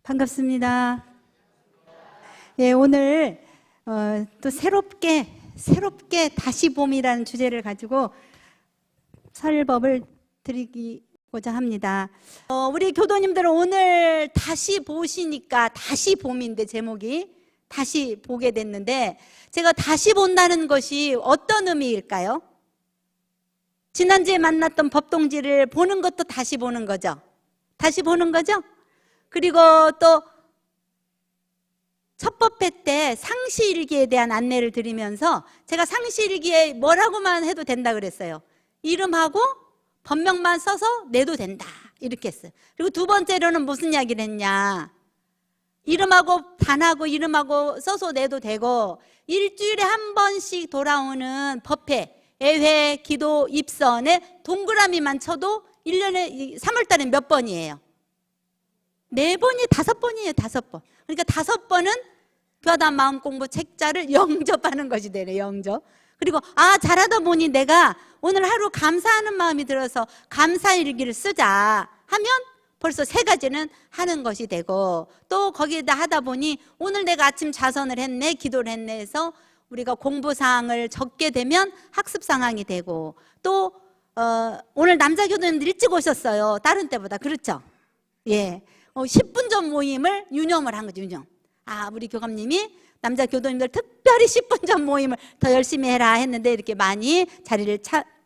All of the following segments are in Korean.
반갑습니다. 예, 오늘 또 새롭게 다시 봄이라는 주제를 가지고 설법을 드리고자 합니다. 우리 교도님들은 오늘 다시 보시니까 다시 봄인데 제목이 다시 보게 됐는데 제가 다시 본다는 것이 어떤 의미일까요? 지난주에 만났던 법동지를 보는 것도 다시 보는 거죠. 다시 보는 거죠. 그리고 또 첫 법회 때 상시일기에 대한 안내를 드리면서 제가 상시일기에 뭐라고만 해도 된다 그랬어요. 이름하고 법명만 써서 내도 된다 이렇게 했어요. 그리고 두 번째로는 무슨 이야기를 했냐, 이름하고 단하고 이름하고 써서 내도 되고 일주일에 한 번씩 돌아오는 법회, 예회, 기도, 입선에 동그라미만 쳐도 1년에 3월 달에 몇 번이에요? 4번이 5번이에요. 5번. 그러니까 5번은 교화단 마음공부 책자를 영접하는 것이 되네. 영접. 그리고 잘하다 보니 내가 오늘 하루 감사하는 마음이 들어서 감사일기를 쓰자 하면 벌써 3가지는 하는 것이 되고, 또 거기에다 하다 보니 오늘 내가 아침 자선을 했네, 기도를 했네 해서 우리가 공부사항을 적게 되면 학습상황이 되고, 또 오늘 남자 교도님들 일찍 오셨어요. 다른 때보다. 그렇죠? 예. 10분 전 모임을 유념을 한 거죠. 유념. 우리 교감님이 남자 교도님들 특별히 10분 전 모임을 더 열심히 해라 했는데 이렇게 많이 자리를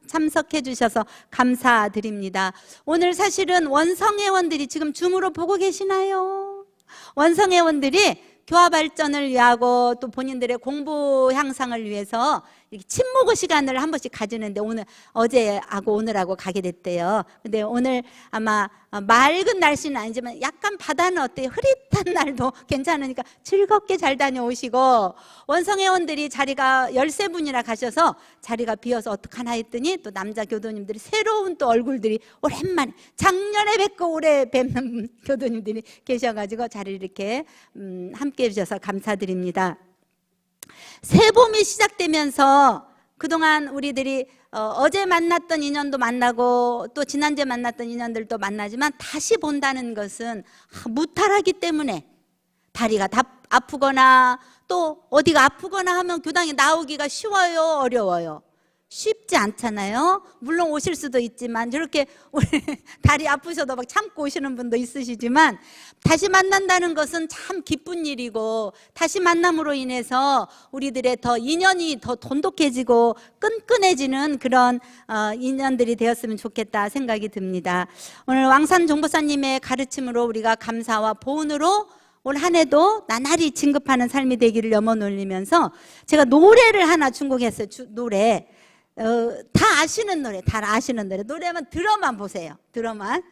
참석해 주셔서 감사드립니다. 오늘 사실은 원성회원들이 지금 줌으로 보고 계시나요? 원성회원들이 교화 발전을 위하고 또 본인들의 공부 향상을 위해서 이렇게 친목의 시간을 한 번씩 가지는데 어제하고 오늘하고 가게 됐대요. 근데 오늘 아마 맑은 날씨는 아니지만 약간 바다는 어때요? 흐릿한 날도 괜찮으니까 즐겁게 잘 다녀오시고, 원성회원들이 자리가 13분이나 가셔서 자리가 비어서 어떡하나 했더니 또 남자 교도님들이 새로운 또 얼굴들이 오랜만에 작년에 뵙고 올해 뵙는 교도님들이 계셔가지고 자리를 이렇게 함께 해주셔서 감사드립니다. 새봄이 시작되면서 그동안 우리들이 어제 만났던 인연도 만나고 또 지난주에 만났던 인연들도 만나지만 다시 본다는 것은 무탈하기 때문에 다리가 아프거나 또 어디가 아프거나 하면 교당에 나오기가 쉬워요, 어려워요? 쉽지 않잖아요. 물론 오실 수도 있지만 저렇게 우리 다리 아프셔도 막 참고 오시는 분도 있으시지만, 다시 만난다는 것은 참 기쁜 일이고 다시 만남으로 인해서 우리들의 더 인연이 더 돈독해지고 끈끈해지는 그런 인연들이 되었으면 좋겠다 생각이 듭니다. 오늘 왕산 종보사님의 가르침으로 우리가 감사와 보은으로 올 한 해도 나날이 진급하는 삶이 되기를 염원 올리면서 제가 노래를 하나 준곡했어요. 노래. 다 아시는 노래, 노래만 들어만 보세요. 들어만.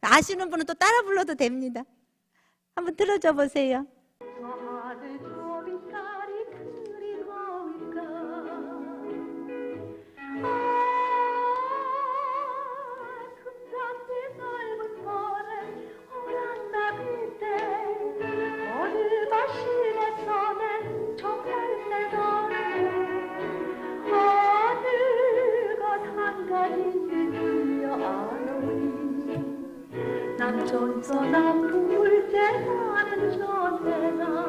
아시는 분은 또 따라 불러도 됩니다. 한번 들어줘 보세요. 남촌서 남풀 제사는 전대나.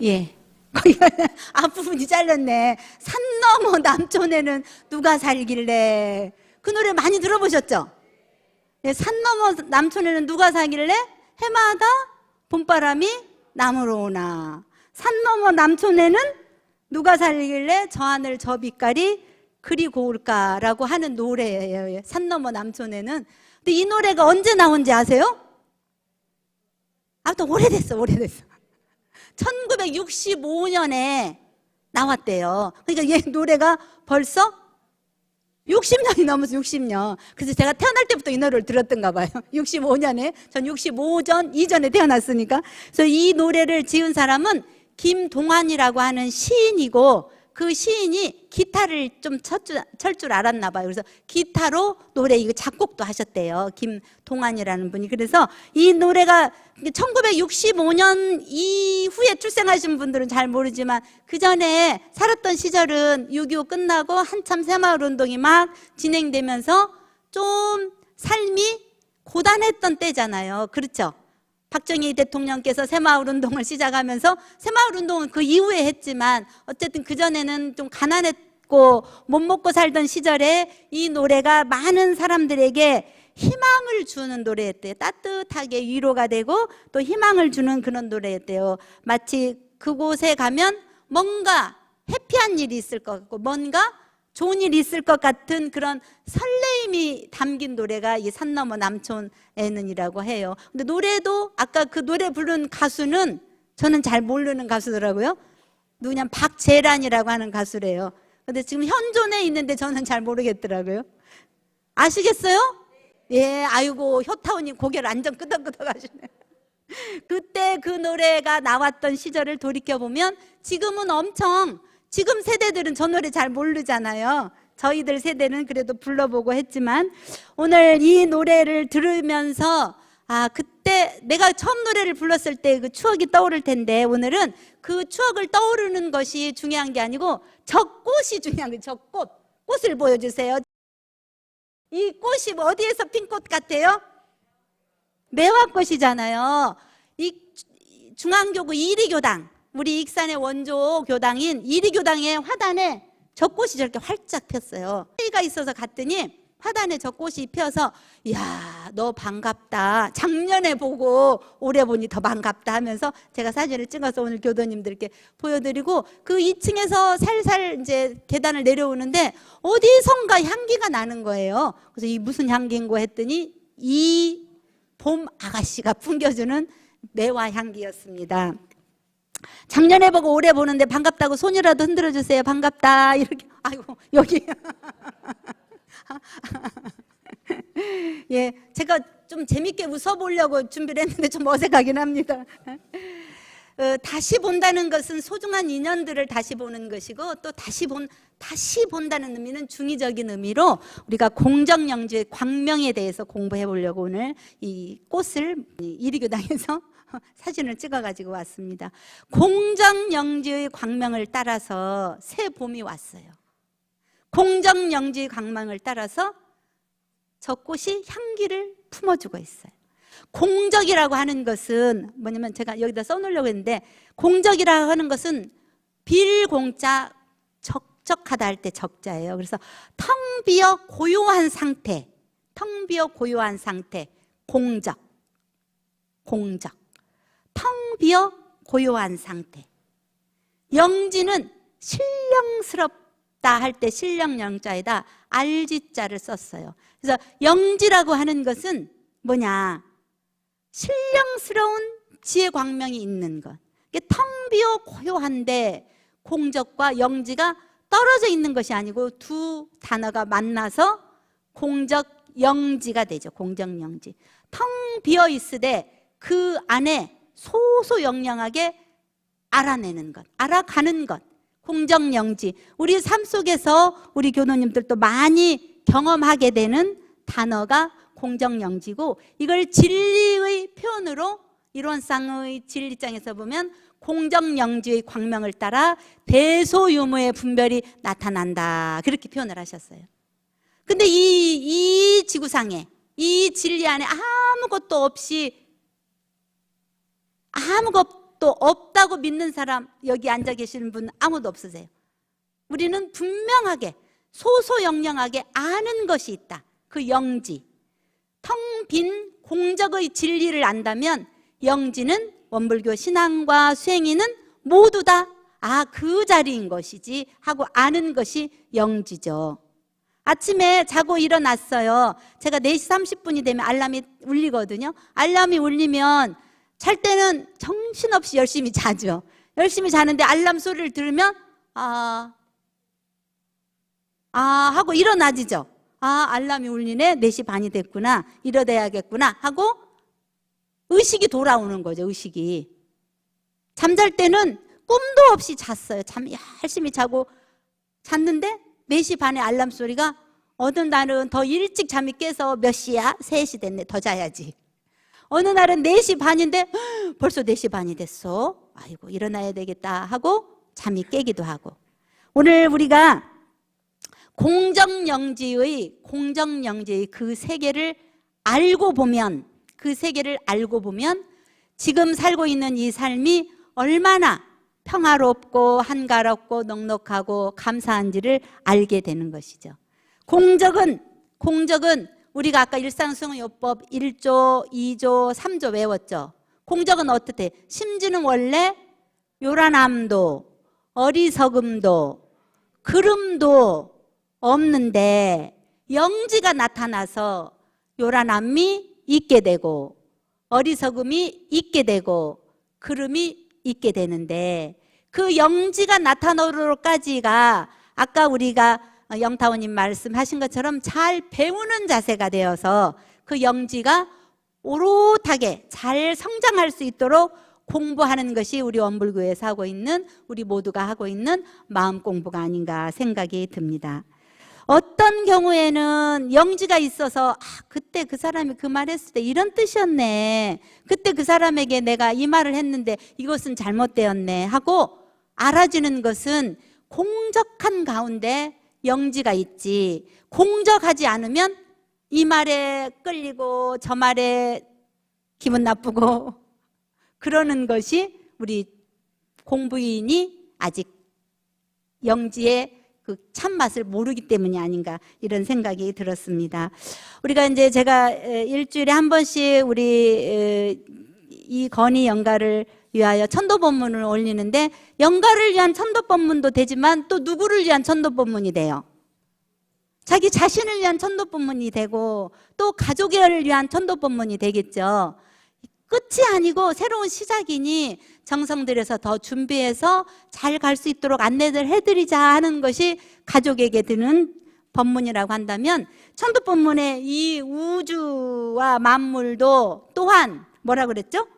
예. 거기가 앞부분이 잘렸네. 산 넘어 남촌에는 누가 살길래. 그 노래 많이 들어보셨죠? 예, 산 넘어 남촌에는 누가 살길래 해마다 봄바람이 남으로 오나. 산 넘어 남촌에는 누가 살길래 저 하늘 저 빛깔이 그리 고울까라고 하는 노래예요. 산 넘어 남촌에는. 근데 이 노래가 언제 나온지 아세요? 또 오래됐어. 1965년에 나왔대요. 그러니까 얘 노래가 벌써 60년이 넘어서 60년. 그래서 제가 태어날 때부터 이 노래를 들었던가 봐요. 65년에. 전 65전 이전에 태어났으니까. 그래서 이 노래를 지은 사람은 김동완이라고 하는 시인이고, 그 시인이 기타를 좀 칠 줄 알았나 봐요. 그래서 기타로 노래 이거 작곡도 하셨대요. 김동완이라는 분이. 그래서 이 노래가 1965년 이후에 출생하신 분들은 잘 모르지만 그 전에 살았던 시절은 6.25 끝나고 한참 새마을운동이 막 진행되면서 좀 삶이 고단했던 때잖아요. 그렇죠? 박정희 대통령께서 새마을운동을 시작하면서 새마을운동은 그 이후에 했지만 어쨌든 그전에는 좀 가난했고 못 먹고 살던 시절에 이 노래가 많은 사람들에게 희망을 주는 노래였대요. 따뜻하게 위로가 되고 또 희망을 주는 그런 노래였대요. 마치 그곳에 가면 뭔가 해피한 일이 있을 것 같고 뭔가 좋은 일이 있을 것 같은 그런 설레임이 담긴 노래가 이 산 너머 남촌에는이라고 해요. 근데 노래도 아까 그 노래 부른 가수는 저는 잘 모르는 가수더라고요. 누구냐, 박재란이라고 하는 가수래요. 근데 지금 현존에 있는데 저는 잘 모르겠더라고요. 아시겠어요? 예, 아이고 효타오님 고개를 완전 끄덕끄덕 하시네. 그때 그 노래가 나왔던 시절을 돌이켜보면 지금은 엄청, 지금 세대들은 저 노래 잘 모르잖아요. 저희들 세대는 그래도 불러보고 했지만 오늘 이 노래를 들으면서 그때 내가 처음 노래를 불렀을 때 그 추억이 떠오를 텐데 오늘은 그 추억을 떠오르는 것이 중요한 게 아니고 저 꽃이 중요한 거예요. 저 꽃. 꽃을 보여주세요. 이 꽃이 어디에서 핀 꽃 같아요? 매화꽃이잖아요. 이 중앙교구 이리교당, 우리 익산의 원조 교당인 이리교당의 화단에 저 꽃이 저렇게 활짝 폈어요. 해가 있어서 갔더니 화단에 저 꽃이 펴서 이야 너 반갑다, 작년에 보고 올해 보니 더 반갑다 하면서 제가 사진을 찍어서 오늘 교도님들께 보여드리고 그 2층에서 살살 이제 계단을 내려오는데 어디선가 향기가 나는 거예요. 그래서 이 무슨 향기인고 했더니 이 봄 아가씨가 풍겨주는 매화 향기였습니다. 작년에 보고 올해 보는데 반갑다고 손이라도 흔들어 주세요. 반갑다 이렇게. 아이고 여기 예, 제가 좀 재밌게 웃어보려고 준비를 했는데 좀 어색하긴 합니다. 다시 본다는 것은 소중한 인연들을 다시 보는 것이고 또 다시 본다는 의미는 중의적인 의미로 우리가 공정영지의 광명에 대해서 공부해 보려고 오늘 이 꽃을 이리교당에서 사진을 찍어 가지고 왔습니다. 공정영지의 광명을 따라서 새 봄이 왔어요. 공정영지의 광명을 따라서 저 꽃이 향기를 품어주고 있어요. 공적이라고 하는 것은 뭐냐면 제가 여기다 써놓으려고 했는데 공적이라고 하는 것은 빌공자 적적하다 할 때 적자예요. 그래서 텅 비어 고요한 상태, 텅 비어 고요한 상태, 공적, 텅 비어 고요한 상태. 영지는 신령스럽다 할 때 신령영자에다 알지자를 썼어요. 그래서 영지라고 하는 것은 뭐냐? 신령스러운 지혜 광명이 있는 것. 텅 비어 고요한데 공적과 영지가 떨어져 있는 것이 아니고 두 단어가 만나서 공적영지가 되죠. 공적영지. 텅 비어 있으되 그 안에 소소영령하게 알아내는 것, 알아가는 것. 공적영지. 우리 삶 속에서 우리 교도님들도 많이 경험하게 되는 단어가 공정영지고 이걸 진리의 표현으로 이론상의 진리장에서 보면 공정영지의 광명을 따라 대소유무의 분별이 나타난다 그렇게 표현을 하셨어요. 근데 이 지구상에 이 진리 안에 아무것도 없다고 믿는 사람 여기 앉아 계시는 분 아무도 없으세요. 우리는 분명하게 소소영령하게 아는 것이 있다. 그 영지. 텅 빈 공적의 진리를 안다면 영지는 원불교 신앙과 수행인은 모두 다 그 자리인 것이지 하고 아는 것이 영지죠. 아침에 자고 일어났어요. 제가 4시 30분이 되면 알람이 울리거든요. 알람이 울리면 잘 때는 정신없이 열심히 자죠. 열심히 자는데 알람 소리를 들으면 하고 일어나지죠. 알람이 울리네. 4시 반이 됐구나. 일어나야겠구나 하고 의식이 돌아오는 거죠. 의식이. 잠잘 때는 꿈도 없이 잤어요. 열심히 자고 잤는데 4시 반에 알람 소리가 어느 날은 더 일찍 잠이 깨서 몇 시야? 3시 됐네. 더 자야지. 어느 날은 4시 반인데 벌써 4시 반이 됐어. 아이고 일어나야 되겠다 하고 잠이 깨기도 하고. 오늘 우리가 공정영지의 그 세계를 알고 보면, 그 세계를 알고 보면 지금 살고 있는 이 삶이 얼마나 평화롭고 한가롭고 넉넉하고 감사한지를 알게 되는 것이죠. 공적은 우리가 아까 일상수용요법 1조, 2조, 3조 외웠죠. 공적은 어떻게? 심지는 원래 요란함도 어리석음도 그름도 없는데 영지가 나타나서 요란함이 있게 되고 어리석음이 있게 되고 그름이 있게 되는데, 그 영지가 나타나도록까지가 아까 우리가 영타원님 말씀하신 것처럼 잘 배우는 자세가 되어서 그 영지가 오롯하게 잘 성장할 수 있도록 공부하는 것이 우리 원불교에서 하고 있는, 우리 모두가 하고 있는 마음 공부가 아닌가 생각이 듭니다. 어떤 경우에는 영지가 있어서 그때 그 사람이 그 말 했을 때 이런 뜻이었네, 그때 그 사람에게 내가 이 말을 했는데 이것은 잘못되었네 하고 알아지는 것은 공적한 가운데 영지가 있지, 공적하지 않으면 이 말에 끌리고 저 말에 기분 나쁘고 그러는 것이 우리 공부인이 아직 영지의 그 참맛을 모르기 때문이 아닌가, 이런 생각이 들었습니다. 우리가 이제 제가 일주일에 한 번씩 우리 이 건의 연가를 위하여 천도법문을 올리는데, 연가를 위한 천도법문도 되지만 또 누구를 위한 천도법문이 돼요? 자기 자신을 위한 천도법문이 되고 또 가족을 위한 천도법문이 되겠죠. 끝이 아니고 새로운 시작이니 정성 들여서 더 준비해서 잘 갈 수 있도록 안내를 해드리자 하는 것이 가족에게 드는 법문이라고 한다면, 천도법문의 이 우주와 만물도 또한 뭐라 그랬죠?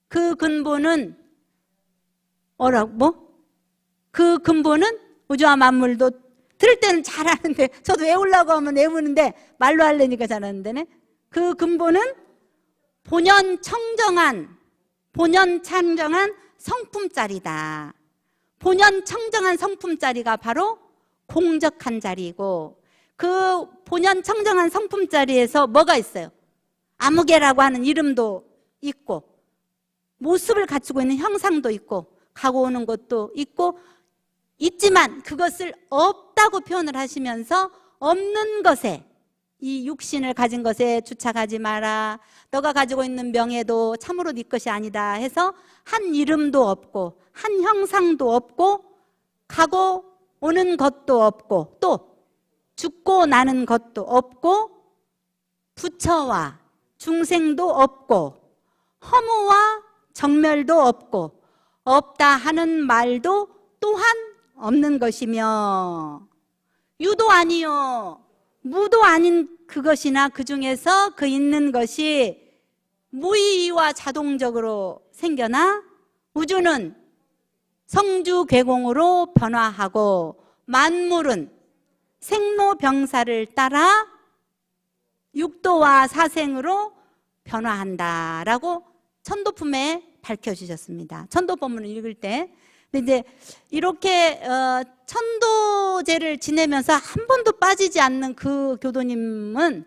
그 근본은 그 근본은 우주와 만물도, 들을 때는 잘 아는데 저도 외우려고 하면 외우는데 말로 하려니까 잘 안 되네. 그 근본은 본연 청정한 성품짜리다. 본연 청정한 성품짜리가 바로 공적한 자리이고, 그 본연 청정한 성품짜리에서 뭐가 있어요? 아무개라고 하는 이름도 있고, 모습을 갖추고 있는 형상도 있고, 가고 오는 것도 있고, 있지만 그것을 없다고 표현을 하시면서 없는 것에, 이 육신을 가진 것에 주착하지 마라, 너가 가지고 있는 명예도 참으로 네 것이 아니다 해서 한 이름도 없고 한 형상도 없고 가고 오는 것도 없고 또 죽고 나는 것도 없고 부처와 중생도 없고 허무와 정멸도 없고 없다 하는 말도 또한 없는 것이며, 유도 아니요 무도 아닌 그것이나 그 중에서 그 있는 것이 무의와 자동적으로 생겨나 우주는 성주괴공으로 변화하고 만물은 생로병사를 따라 육도와 사생으로 변화한다라고 천도품에 밝혀주셨습니다. 천도법문을 읽을 때. 근데 이제 이렇게 천도제를 지내면서 한 번도 빠지지 않는 그 교도님은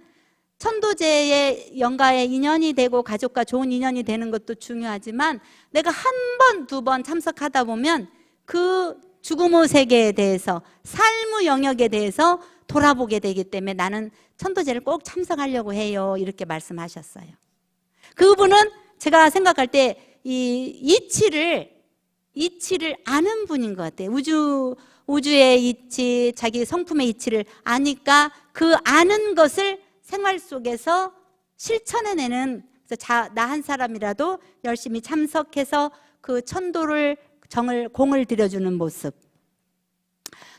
천도제의 연가에 인연이 되고 가족과 좋은 인연이 되는 것도 중요하지만, 내가 한 번, 두 번 참석하다 보면 그 죽음의 세계에 대해서, 삶의 영역에 대해서 돌아보게 되기 때문에 나는 천도제를 꼭 참석하려고 해요, 이렇게 말씀하셨어요. 그분은 제가 생각할 때 이 이치를 아는 분인 것 같아요. 우주의 이치, 자기 성품의 이치를 아니까 그 아는 것을 생활 속에서 실천해내는, 나 한 사람이라도 열심히 참석해서 그 천도를 공을 들여주는 모습.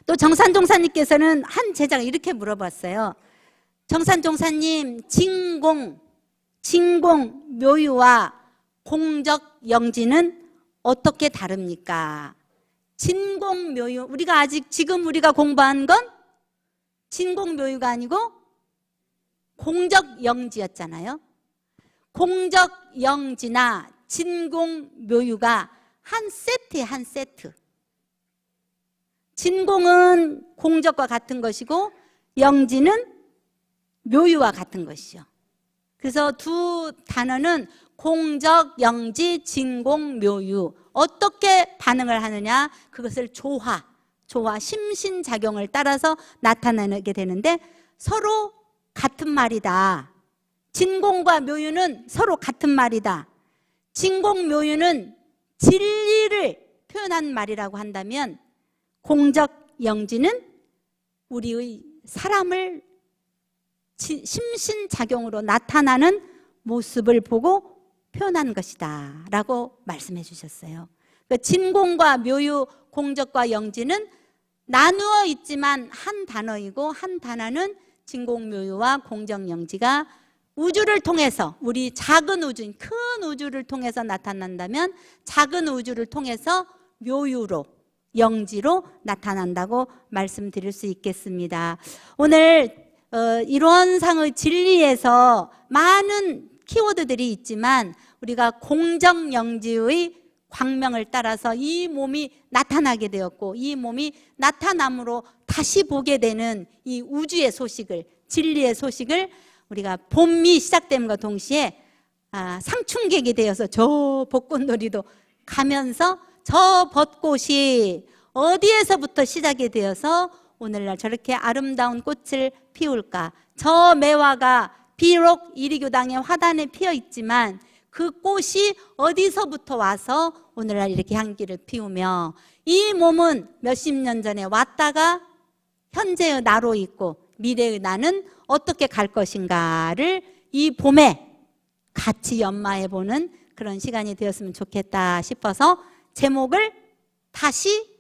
또 정산종사님께서는 한 제자가 이렇게 물어봤어요. 정산종사님, 진공 묘유와 공적 영지는 어떻게 다릅니까? 진공묘유, 우리가 지금 우리가 공부한 건 진공묘유가 아니고 공적영지였잖아요. 공적영지나 진공묘유가 한 세트에 한 세트. 진공은 공적과 같은 것이고 영지는 묘유와 같은 것이요. 그래서 두 단어는 공적, 영지, 진공, 묘유. 어떻게 반응을 하느냐? 그것을 조화, 심신작용을 따라서 나타나게 되는데 서로 같은 말이다. 진공과 묘유는 서로 같은 말이다. 진공, 묘유는 진리를 표현한 말이라고 한다면 공적, 영지는 우리의 사람을 심신작용으로 나타나는 모습을 보고 표현한 것이다 라고 말씀해 주셨어요. 진공과 묘유, 공적과 영지는 나누어 있지만 한 단어이고 한 단어는 진공묘유와 공정영지가 우주를 통해서 우리 작은 우주인 큰 우주를 통해서 나타난다면 작은 우주를 통해서 묘유로 영지로 나타난다고 말씀드릴 수 있겠습니다. 오늘 이론상의 진리에서 많은 키워드들이 있지만 우리가 공정영지의 광명을 따라서 이 몸이 나타나게 되었고 이 몸이 나타남으로 다시 보게 되는 이 우주의 소식을 진리의 소식을 우리가 봄이 시작됨과 동시에 상충객이 되어서 저 벚꽃놀이도 가면서 저 벚꽃이 어디에서부터 시작이 되어서 오늘날 저렇게 아름다운 꽃을 피울까? 저 매화가 비록 이리교당의 화단에 피어 있지만 그 꽃이 어디서부터 와서 오늘날 이렇게 향기를 피우며 이 몸은 몇십 년 전에 왔다가 현재의 나로 있고 미래의 나는 어떻게 갈 것인가를 이 봄에 같이 연마해 보는 그런 시간이 되었으면 좋겠다 싶어서 제목을 다시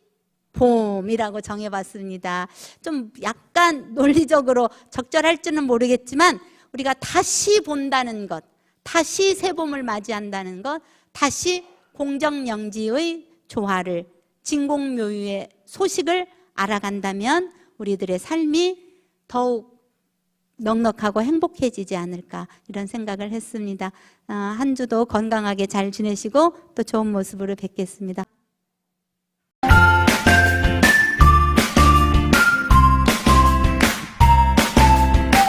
봄이라고 정해봤습니다. 좀 약간 논리적으로 적절할지는 모르겠지만 우리가 다시 본다는 것, 다시 새봄을 맞이한다는 것, 다시 공정영지의 조화를 진공묘유의 소식을 알아간다면 우리들의 삶이 더욱 넉넉하고 행복해지지 않을까 이런 생각을 했습니다. 한 주도 건강하게 잘 지내시고 또 좋은 모습으로 뵙겠습니다.